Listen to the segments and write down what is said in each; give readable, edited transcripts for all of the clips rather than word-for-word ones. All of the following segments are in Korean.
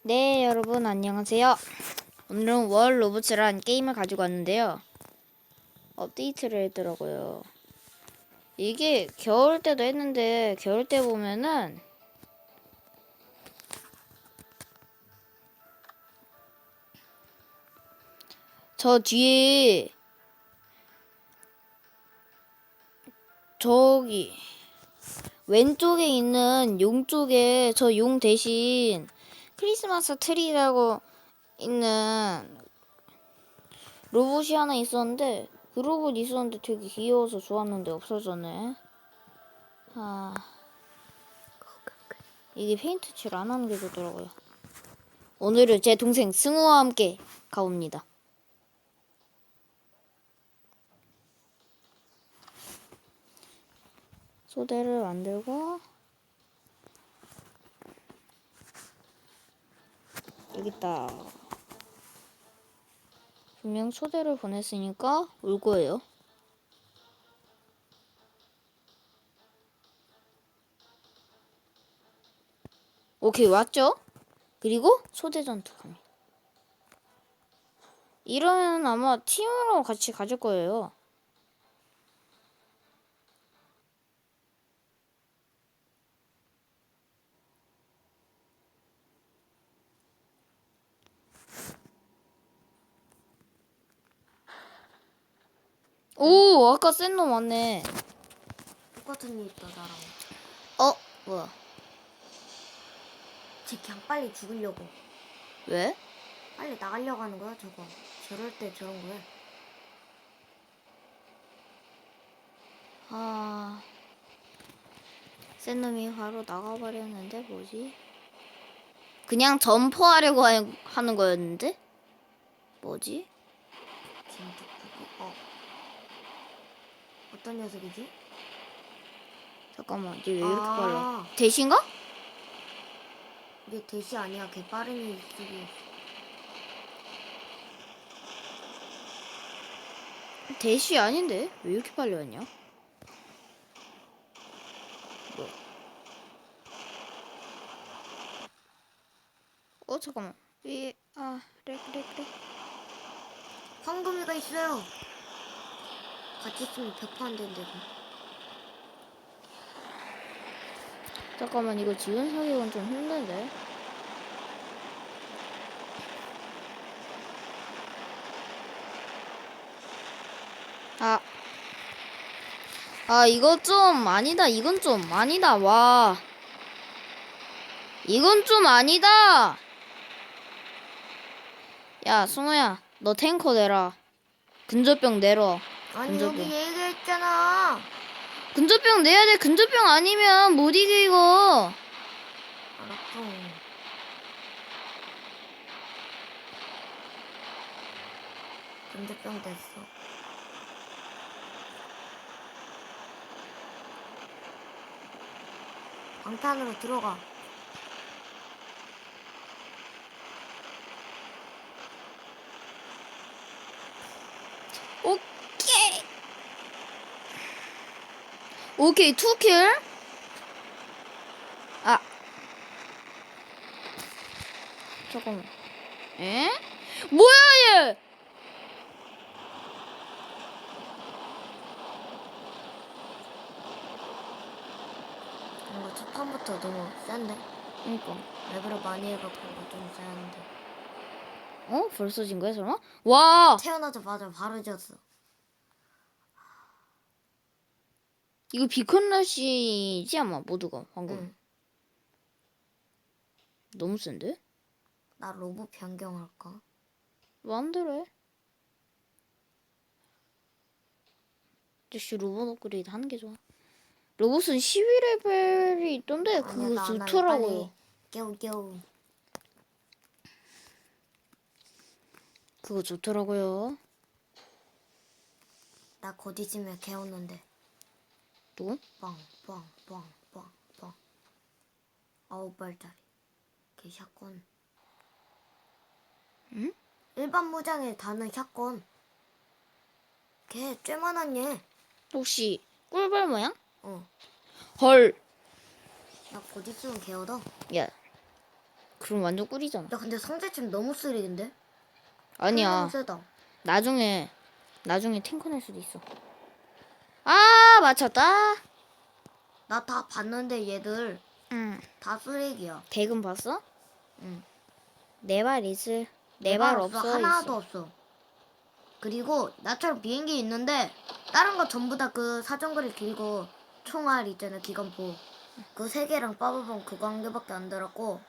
네, 여러분 안녕하세요. 오늘은 월 로봇이라는 게임을 가지고 왔는데요. 업데이트를 했더라고요. 이게 겨울 때도 했는데 겨울 때 보면은 저 뒤에 저기 왼쪽에 있는 용 쪽에 저 용 대신 크리스마스 트리라고 있는 로봇이 하나 있었는데 그 로봇 있었는데 되게 귀여워서 좋았는데 없어졌네. 이게 페인트 칠 안 하는 게 좋더라고요. 오늘은 제 동생 승우와 함께 가봅니다. 소대를 만들고 여기 있다. 분명 소대를 보냈으니까 올 거예요. 오케이, 왔죠? 그리고 소대 전투 갑니다. 이러면 아마 팀으로 같이 가질 거예요. 오, 아까 센 놈 왔네. 똑같은 일 있다 나랑. 뭐야? 쟤 그냥 빨리 죽으려고. 왜? 빨리 나가려고 하는 거야 저거. 저럴 때 저런 거야. 센 놈이 바로 나가버렸는데 뭐지? 그냥 점퍼하려고 하는 거였는데? 뭐지? 지금 누구? 어떤 녀석이지? 잠깐만, 얘 왜 이렇게 빨라? 아, 대신가? 이게 대시 아니야. 걔 빠른 일수기. 대시 아닌데? 왜 이렇게 빨리 왔냐? 잠깐만. 그래. 황금이가 있어요. 같이 있으면 100%안 된대. 잠깐만, 이거 지원 사격은 좀 힘든데? 이거 좀 아니다. 이건 좀 아니다. 와. 이건 좀 아니다. 야, 승우야. 너 탱커 내라. 근접병 내려. 아니 근접병. 여기 얘기했잖아. 근접병 내야 돼. 근접병 아니면 못 이겨, 이거. 알았어. 근접병 됐어. 방탄으로 들어가. 오케이. 오케이, 2킬. 잠깐만. 에? 뭐야, 얘? 뭔가 첫 판부터 너무 센데? 그니까. 레벨을 많이 해갖고 좀 센데. 벌써 진 거야, 설마? 와! 태어나자마자 바로 졌어. 이거 비컨러시지, 아마, 모두가, 방금. 응. 너무 센데? 나 로봇 변경할까? 마음대로 해. 역시 로봇 업그레이드 하는 게 좋아. 로봇은 12레벨이 있던데, 아니야, 그거 나 안 할래. 좋더라고요. 빨리 겨우. 그거 좋더라고요. 나 곧 있으면 개웠는데. 누구? 빵. 9발짜리. 걔 샷건. 응? 일반 무장에 다는 샷건. 걔 쬐만한 얘. 혹시 꿀벌 모양? 어. 헐. 나 곧 있으면 개워도. 야. 그럼 완전 꿀이잖아. 야 근데 상대팀 너무 쓰레기인데? 아니야. 너무 세다. 나중에 탱커 낼 수도 있어. 아, 맞췄다. 나 다 봤는데 얘들 응. 다 쓰레기야. 대금 봤어? 응. 내 말 있을. 내 내가 말 없어. 하나도 있어. 없어. 그리고 나처럼 비행기 있는데 다른 거 전부 다 그 사정거리 길고 총알 있잖아 기관포 그 세 개랑 빠바봉 그거 한 개밖에 안 들었고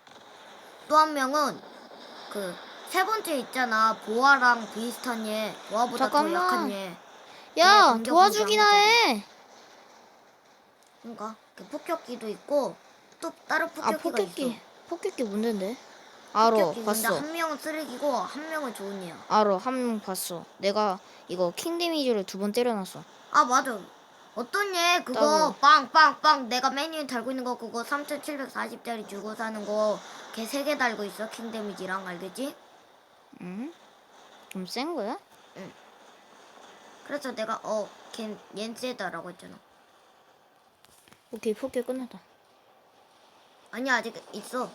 또 한 명은 그 세 번째 있잖아 보아랑 비슷한 얘 보아보다 더 잠깐만. 약한 얘 야, 공격 도와주기나 해. 그러니까 그 폭격기도 있고 또 다른 아, 폭격기가 있어. 폭격기 문제인데. 알아, 폭격기 근데 봤어. 한 명은 쓰레기고 한 명은 좋은 얘야. 알아, 한 명 봤어. 내가 이거 킹 데미지를 2번 때려놨어. 아 맞아. 어떤 얘 그거 따로. 빵빵빵 내가 메뉴에 달고 있는 거 그거 3,740짜리 주고 사는 거 걔 3개 달고 있어 킹 데미지랑 알겠지? 응? 좀 센 거야? 그래서 내가 얜 세다라고 했잖아. 오케이, 폭격 끝났다. 아니 아직 있어.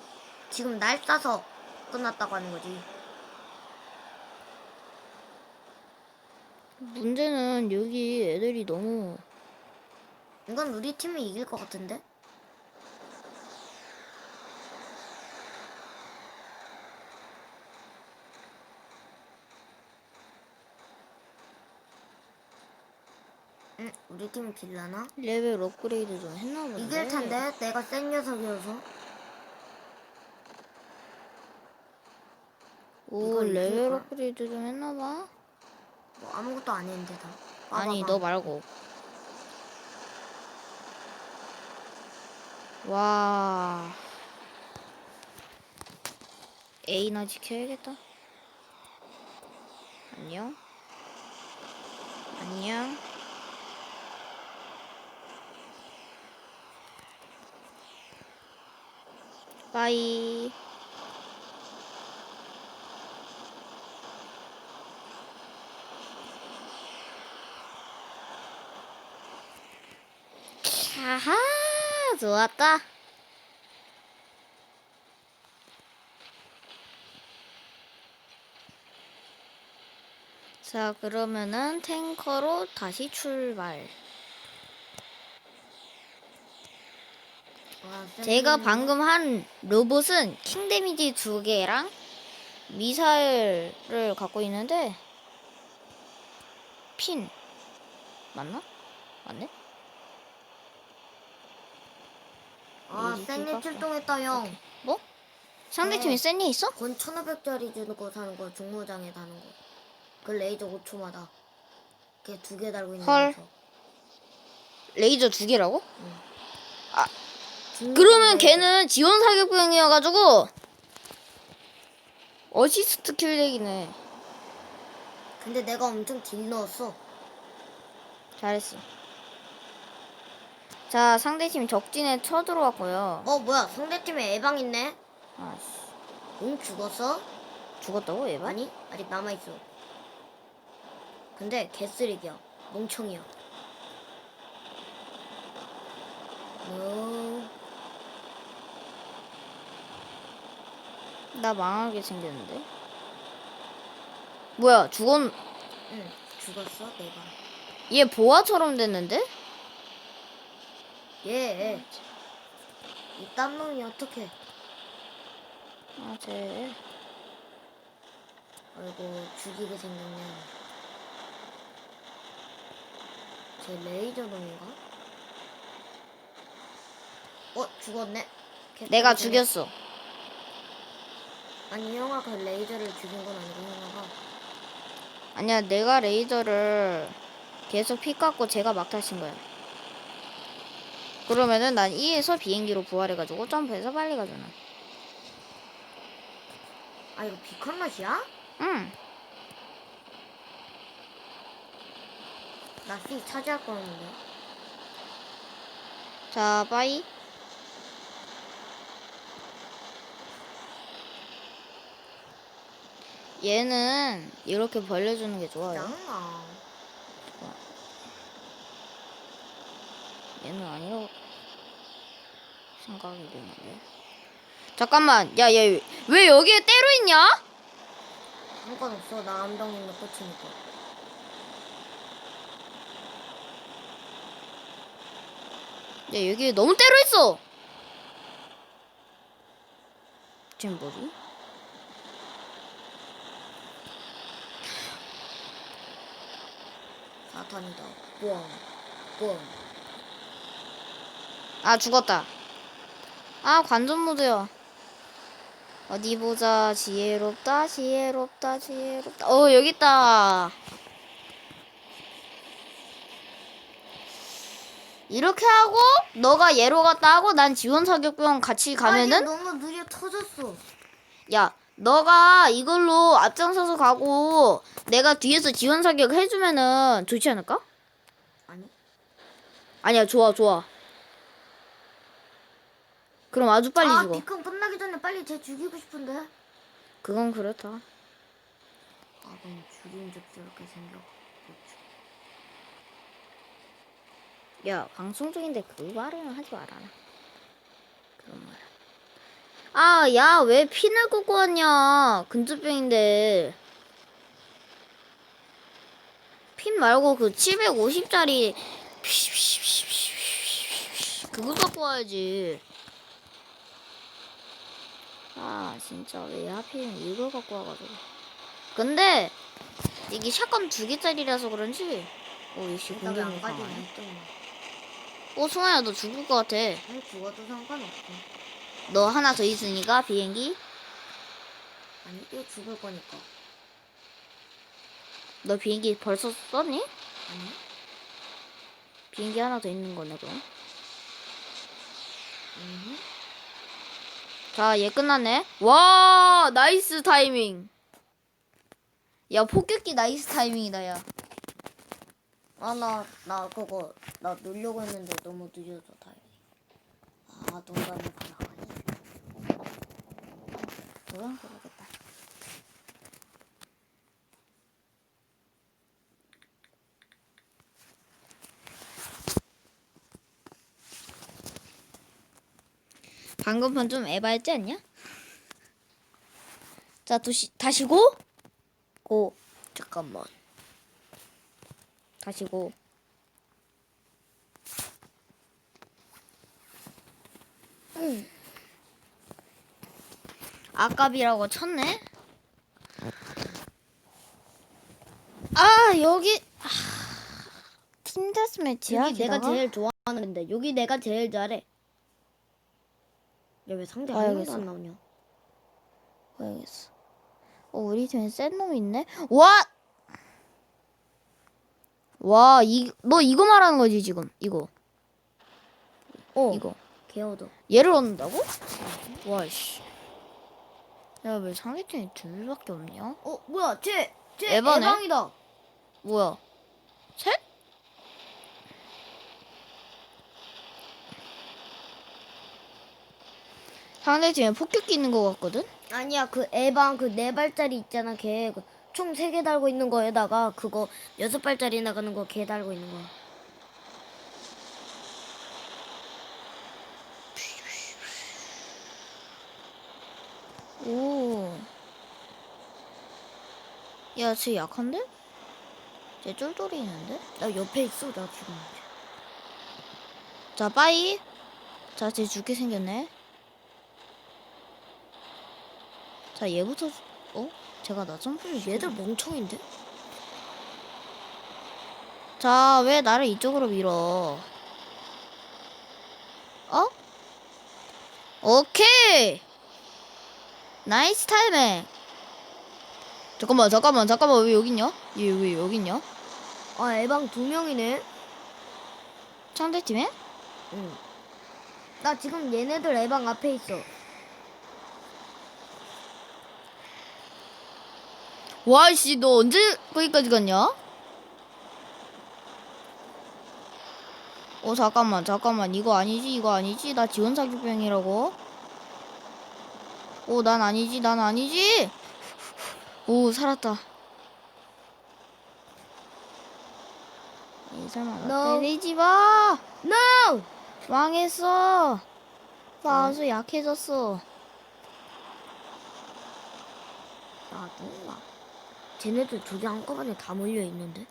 지금 날 쏴서 끝났다고 하는 거지. 문제는 여기 애들이 너무 이건 우리 팀이 이길 것 같은데? 응, 우리 팀이 길라나? 레벨 업그레이드 좀 했나 본데. 이길 텐데 내가 센 녀석이어서. 오, 이걸 이길 레벨 거야. 업그레이드 좀 했나 봐. 뭐 아무것도 안 했는데 다. 아니, 빠바밤. 너 말고. 와. A나 지켜야겠다. 안녕. 안녕. 빠이. 아하, 좋았다. 자, 그러면은 탱커로 다시 출발. 와, 제가 센 방금 한 로봇은 킹 데미지 2개랑 미사일을 갖고 있는데 핀 맞나? 맞네? 아, 이리 센일 깎아. 출동했다, 형. 뭐? 상대팀에 네. 센일 있어? 건 1,500짜리 주는 거 사는 거, 중무장에 다는 거. 그 레이저 5초마다. 걔 2개 달고 있는 헐. 거. 레이저 2개라고? 중무장 그러면 레이저. 걔는 지원 사격병이어가지고 어시스트 킬렉이네. 근데 내가 엄청 딜 넣었어. 잘했어. 자, 상대팀 적진에 쳐들어왔고요. 뭐야, 상대팀에 에방 있네? 아씨, 응, 죽었어? 죽었다고 얘가? 아니, 아직 남아있어. 근데 개쓰레기야. 멍청이야. 나 망하게 생겼는데. 뭐야, 응, 죽었어, 내가. 얘 보아처럼 됐는데? 얘, 이 땀놈이 어떡해. 아, 쟤. 아이고, 죽이게 생겼네. 쟤 레이저 놈인가? 죽었네. 내가 죽이네. 죽였어. 아니, 형아 그 레이저를 죽인 건 아니고 형아가. 아니야, 내가 레이저를 계속 피 깎고 제가 막타 친 거야. 그러면은 난 E에서 비행기로 부활해가지고 점프해서 빨리 가잖아. 아, 이거 비컨넛이야? 응. 나 C 차지할 거였는데. 자, 빠이. 얘는 이렇게 벌려주는 게 좋아요. 짱아. 얘는 아니라고 생각이 드는데. 잠깐만. 야, 얘 왜 여기에 때로 있냐? 상관없어. 나 암덩이는 끝이니까. 야, 여기 너무 때로 있어. 지금 뭐지? 사탄이다. 뻥. 뻥. 아, 죽었다. 아, 관전 모드야. 어디 보자. 지혜롭다, 지혜롭다, 지혜롭다. 여기 있다. 이렇게 하고 너가 예로 갔다 하고 난 지원 사격병 같이 가면은 아니, 너무 느려 터졌어. 야, 너가 이걸로 앞장서서 가고 내가 뒤에서 지원 사격 해주면은 좋지 않을까? 아니. 아니야, 좋아, 좋아. 그럼 아주 빨리 아, 죽어. 비컨 끝나기 전에 빨리 쟤 죽이고 싶은데. 그건 그렇다. 아, 그럼 죽인 적 저렇게 생겨. 야, 방송 중인데 그 말은 하지 말아라. 그런 말. 아, 야, 왜 핀을 꽂고 왔냐? 근접병인데. 핀 말고 그 750짜리 그거 갖고 와야지. 아, 진짜 왜 하필 이걸 갖고 와가지고. 근데 이게 샷건 2개짜리라서 그런지 이씨 일단 안 공격이 가지면 강하네. 했잖아. 승아야, 너 죽을 것 같아. 아니, 죽어도 상관없어. 너 하나 더 있으니까 비행기. 아니, 또 죽을 거니까. 너 비행기 벌써 썼니? 아니? 비행기 하나 더 있는 거네 그럼. 자, 얘 끝났네. 와, 나이스 타이밍. 야, 폭격기 나이스 타이밍이다, 야. 아, 나 그거, 나 놀려고 했는데 너무 늦어서 다행이야. 아, 농담을 가라가니. 그건 그러겠다. 방금 판 좀 에바였지 않냐? 자, 다시 고? 고. 잠깐만. 다시 고. 아깝이라고 쳤네? 아, 여기. 팀 데스매치야? 여기 내가 게다가? 제일 좋아하는데, 여기 내가 제일 잘해. 야, 왜 상대 한 명도 알겠어. 안 나오냐? 봐야겠어. 우리 팀에 센 놈이 있네? 와! 와, 너 이거 말하는 거지, 지금? 이거. 이거. 개어도. 얘를 얻는다고? 와, 씨. 야, 왜 상대팀이 둘밖에 없냐? 뭐야, 쟤 에바네? 에방이다. 뭐야? 셋? 상대팀에 폭격기 있는 거 같거든? 아니야, 그 에방 그 4발짜리 있잖아, 걔. 총 3개 달고 있는 거에다가 그거 6발짜리 나가는 거 걔 달고 있는 거야. 오. 야, 쟤 약한데? 쟤 쫄쫄이 있는데? 나 옆에 있어, 나 지금. 자, 빠이. 자, 쟤 죽게 생겼네. 자, 얘부터, 제가 나 점프를 얘들 멍청인데? 자, 왜 나를 이쪽으로 밀어? 오케이! 나이스 타이밍! 잠깐만, 왜 여기 있냐? 얘 왜 여기 있냐? 아, 에방 2명이네. 상대팀에? 응. 나 지금 얘네들 에방 앞에 있어. 와이씨, 너 언제 거기까지 갔냐? 잠깐만. 이거 아니지? 나 지원 사격병이라고? 난 아니지? 오, 살았다. 이 설마 나 No. 때리지 마! NO! 망했어. 나 아주 약해졌어. 짜증나. 쟤네들 두 개 한꺼번에 다 몰려 있는데.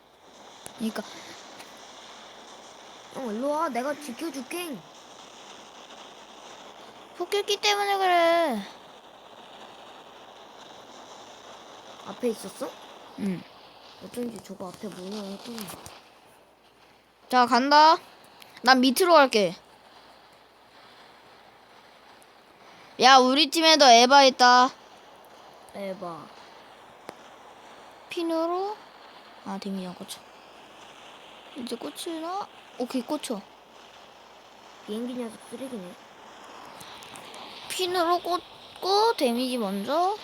그러니까 형 일로 와. 내가 지켜줄게. 폭격기 때문에 그래. 앞에 있었어? 응. 어쩐지 저거 앞에 뭐냐 했더니. 자, 간다. 난 밑으로 갈게. 야, 우리 팀에도 에바 있다. 에바. 핀으로. 아, 데미지 안 꽂혀. 이제 꽂히나? 오케이, 꽂혀. 비행기 녀석 쓰레기네. 핀으로 꽂고 데미지 먼저.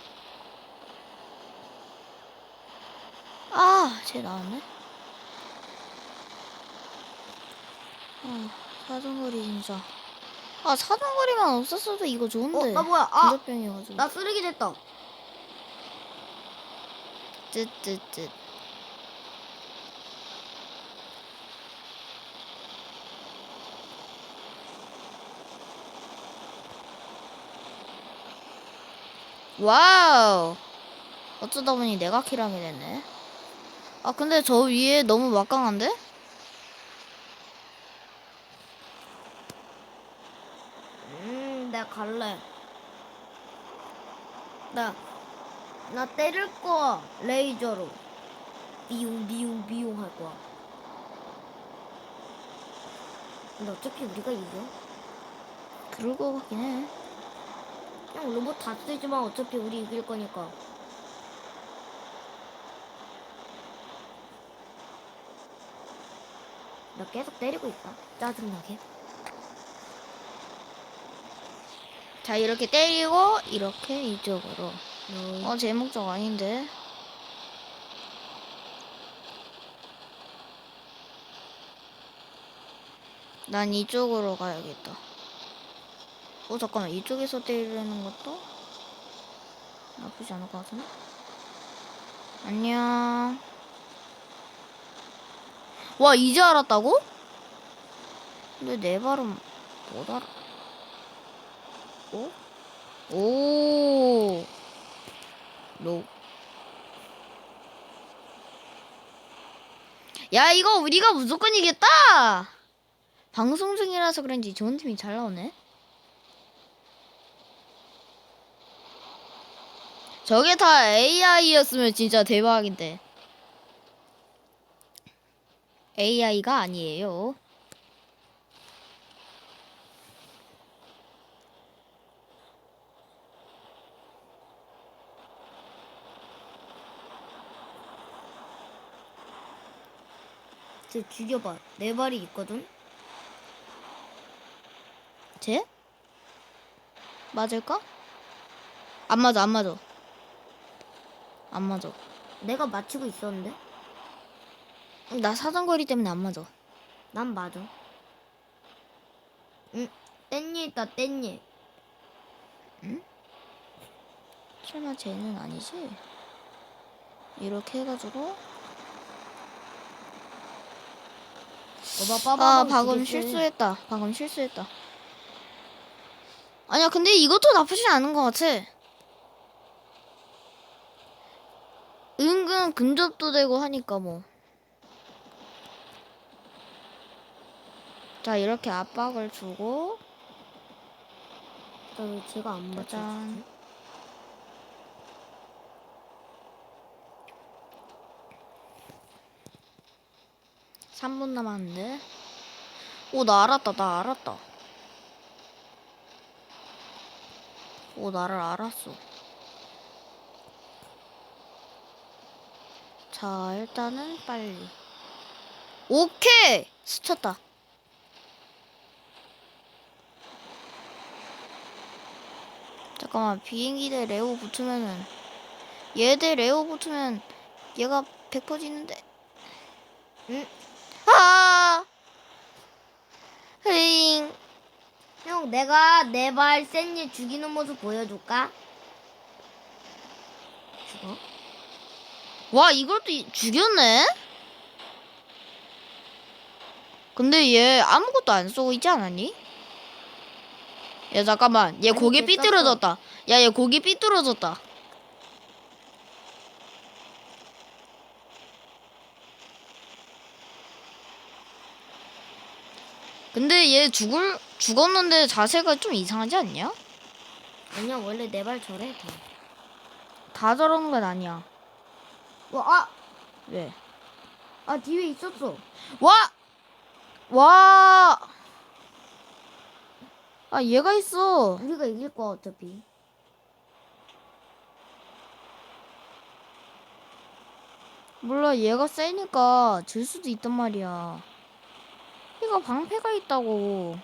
아, 쟤 나왔네. 아, 사정거리 진짜. 아, 사정거리만 없었어도 이거 좋은데. 나 뭐야? 아! 근접병이어가지고. 나 쓰레기 됐다. 쯧쯧쯧. 와우. 어쩌다 보니 내가 킬하게 됐네. 아, 근데 저 위에 너무 막강한데? 내가 갈래. 나 때릴 거야. 레이저로. 비용 할 거야. 근데 어차피 우리가 이겨. 그럴 것 같긴 해. 그냥 로봇 다 쓰지만 어차피 우리 이길 거니까. 나 계속 때리고 있다. 짜증나게. 자, 이렇게 때리고, 이렇게 이쪽으로. 너 제 목적 아닌데. 난 이쪽으로 가야겠다. 잠깐만. 이쪽에서 때리는 것도 나쁘지 않을 것 같은데? 안녕. 와, 이제 알았다고? 근데 내 발음 못 알아. 오? 오. 노. 야, 이거 우리가 무조건 이겼다! 방송 중이라서 그런지 좋은 팀이 잘 나오네. 저게 다 AI였으면 진짜 대박인데. AI가 아니에요. 쟤 죽여봐. 내 발이 있거든. 쟤? 맞을까? 안 맞아, 안 맞아. 안 맞아. 내가 맞히고 있었는데. 나 사정거리 때문에 안 맞아. 난 맞아. 땐예 있다. 땐예. 설마 쟤는 아니지? 이렇게 해가지고. 아, 방금 실수했다. 방금 실수했다. 아니야, 근데 이것도 나쁘지 않은 것 같아. 은근 근접도 되고 하니까 뭐. 자, 이렇게 압박을 주고. 왜 제가 안 맞지? 짜잔. (3분) 남았는데. 오, 나 알았다. 나 알았다. 오, 나를 알았어. 자, 일단은 빨리. 오케이! 스쳤다. 잠깐만, 비행기 대 레오 붙으면은, 얘 대 레오 붙으면 얘가 100% 지는데. 응? 아! 흐잉. 형, 내가 내 발 센예 죽이는 모습 보여줄까? 죽어? 와, 이걸 또 죽였네? 근데 얘 아무것도 안 쏘고 있지 않았니? 야, 잠깐만. 얘 아니, 고개 걔 삐뚤어졌다. 야, 얘 고개 삐뚤어졌다. 근데 얘 죽었는데 자세가 좀 이상하지 않냐? 아니야 원래 내 발 저래 다. 다 저러는 건 아니야. 와, 왜? 뒤에 있었어. 와! 와! 아, 얘가 있어. 우리가 이길 거야 어차피. 몰라, 얘가 세니까 질 수도 있단 말이야. 얘가 방패가 있다고.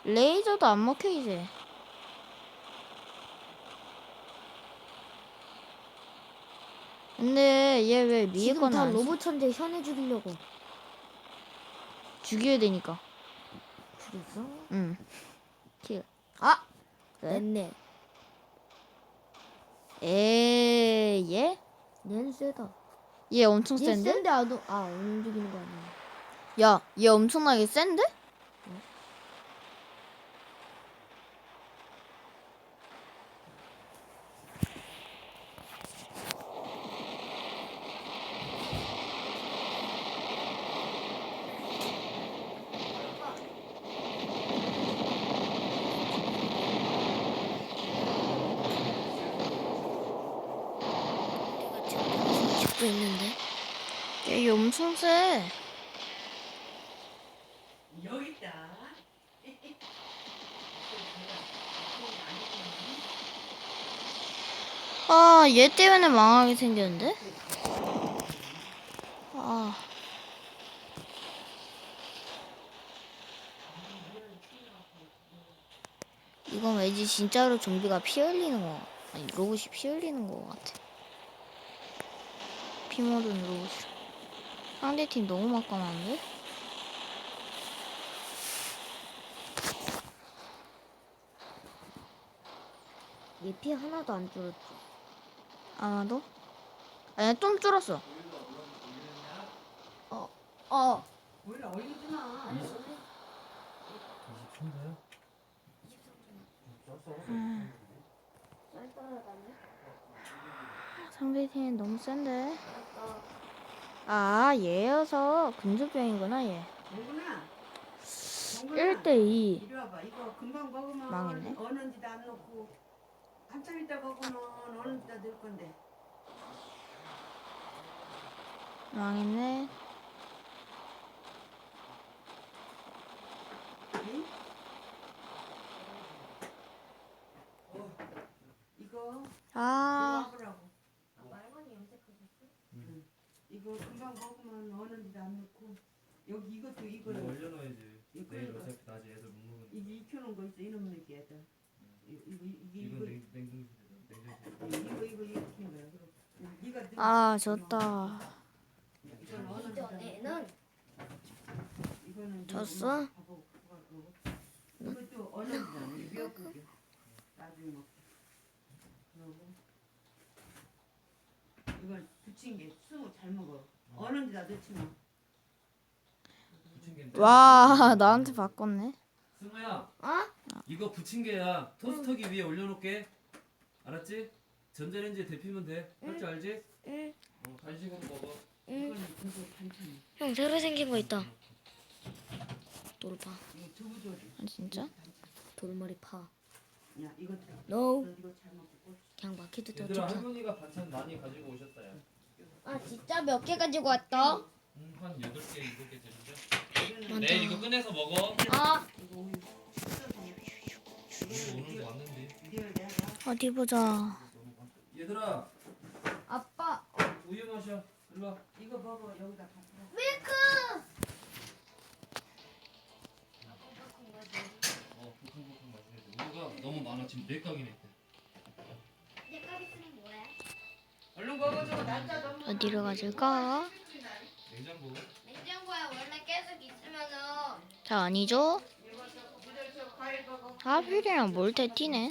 레이저도 안 먹혀, 이제. 근데 얘 왜 위에 지금 거는 다 안 써? 로봇 천재 현해 죽이려고. 죽여야 되니까. 죽였어? 응. 킬. 아, 왜? 냈네. 얘? 얘는 세다. 얘 엄청 얘 센데? 센데 안 움직이는 거 아니야? 야, 얘 엄청나게 센데? 찍고 있는데. 얘 엄청 세. 여기 있다. 아, 얘 때문에 망하게 생겼는데? 아. 이건 왠지 진짜로 좀비가 피 흘리는 거. 아니, 로봇이 피 흘리는 거 같아. 피 묻은 로봇이. 상대팀 너무 막강한데? 얘 피 하나도 안 줄었지. 아마도? 아니, 좀 줄었어. 원래 얼리구나. 상대팀 너무 센데? 아, 얘여서 근접병이구나, 얘. 정근아. 1대2. 이리 와봐. 이거 금방 먹으면 망했네. 어는지도 안 넣고 한참 있다 먹으면 어는지다 넣을 건데. 망했네. 응? 이거 아, 와보라고. 이거 금방 먹으면 어는지도 안 넣고 여기 이것도 이거 이거를 올려놔야지. 이거 내일 그러니까. 어차피 낮에 애들 못 먹으니까. 이게 익혀놓은 거 있어 이놈의 게 애들. 이건 냉동실에. 이거 익힌 거야. 그럼 네가 넣어. 아, 졌다. 이건 어는지도 얘는 이거는 졌어? 가보고 그거 할 거고. 이것도 어는지도 미역국이야. 나중에 먹자. 그러고 이건 부친 게 스무 잘 먹어. 어는지다 넣지 마. 부침개인데. 와, 나한테 바꿨네. 승우야. 어? 이거 부침개야. 토스터기 위에 올려놓게. 알았지? 전자레인지에 데피면 돼. 할 줄 알지? 응. 간식으로 먹어. 이거는 그거 반찬이. 형 새로 생긴 거 있다. 돌파. 이거 두부조리. 아, 진짜? 돌머리 파. 야 이거 No. 너 이거 잘 먹고. 그냥 마키도 더 얘들아 좋다. 할머니가 반찬 많이 가지고 오셨다. 야. 진짜 몇 개 가지고 왔다? 한 8개, 7개 되는데. 이거는 내일 이거 꺼내서 먹어. 이거 우유 씻어서 오늘도 왔는데. 리얼 내가 어디 보자. 얘들아 아빠. 우유 마셔. 일로 와. 이거 먹어 여기다 갖다. 밀크. 부풀부풀 마셔야지. 우유가 너무 많아. 지금 4깡이네. 내가 있으면 뭐해? 얼른 먹어줘. 날짜 너무. 어디로 가질까? 냉장고. 냉장고에 원래 계속 있으면은. 자, 아니죠? 과일 먹어. 하필이랑 몰테티네.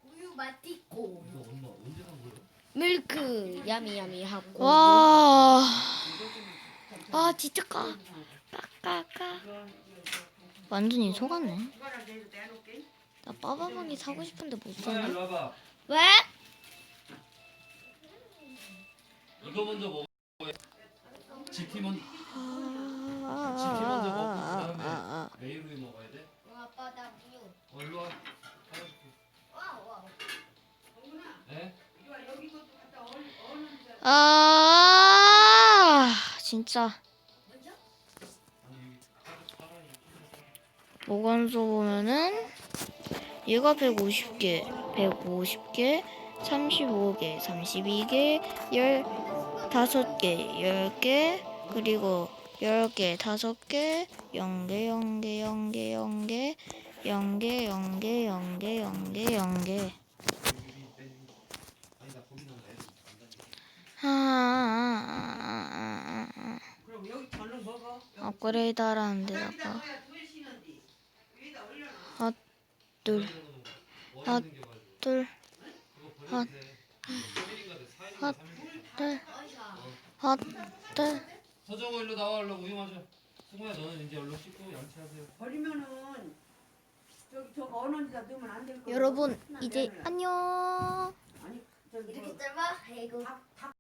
우유 맛있고. 이거 엄마 언제 산 거야? 밀크 야미야미 하고. 와, 진짜 까까까. 완전히 속았네. 이거랑 내도 내놓을게. 나 빠바방이 사고 싶은데 못 승우야 사네. 일로 와봐. 왜? 이거 먼저 먹어. 지키 먼저. 아, 지키 먼저 먹고 그다음에 매일 우유 먹어야 돼? 아빠 나 우유. 일로 와. 사줄게. 와. 네? 이거 여기 것도 갖다 어는데 진짜 먼저? 아니 여기 보관소 보면은 얘가 150개, 150개, 35개, 32개, 15개, 10개, 그리고 10개, 5개, 0개, 0개, 0개, 0개, 0개, 0개, 0개, 0개, 0개. 아니 나 거기 넣으면 애들 안 다니게. 그럼 여기 저는 먹어. 업그레이드 하라는 여기다 데다가 넣어야 두 시는데 위에다 올려놔. 둘, 하나, 둘, 그거 하- 버려도 돼. 3일인가 돼. 4일인가 하- 3일인가. 둘, 어이샤. 둘. 서정호 일로 나와. 일로 우유 마셔. 승우야 너는 이제 얼른 씻고 양치하세요. 버리면은 저거 어느 데다 넣으면 안 될 거야. 여러분 이제 안녕. 아니 저기 이렇게 뭐 짧아? 아이고. 닭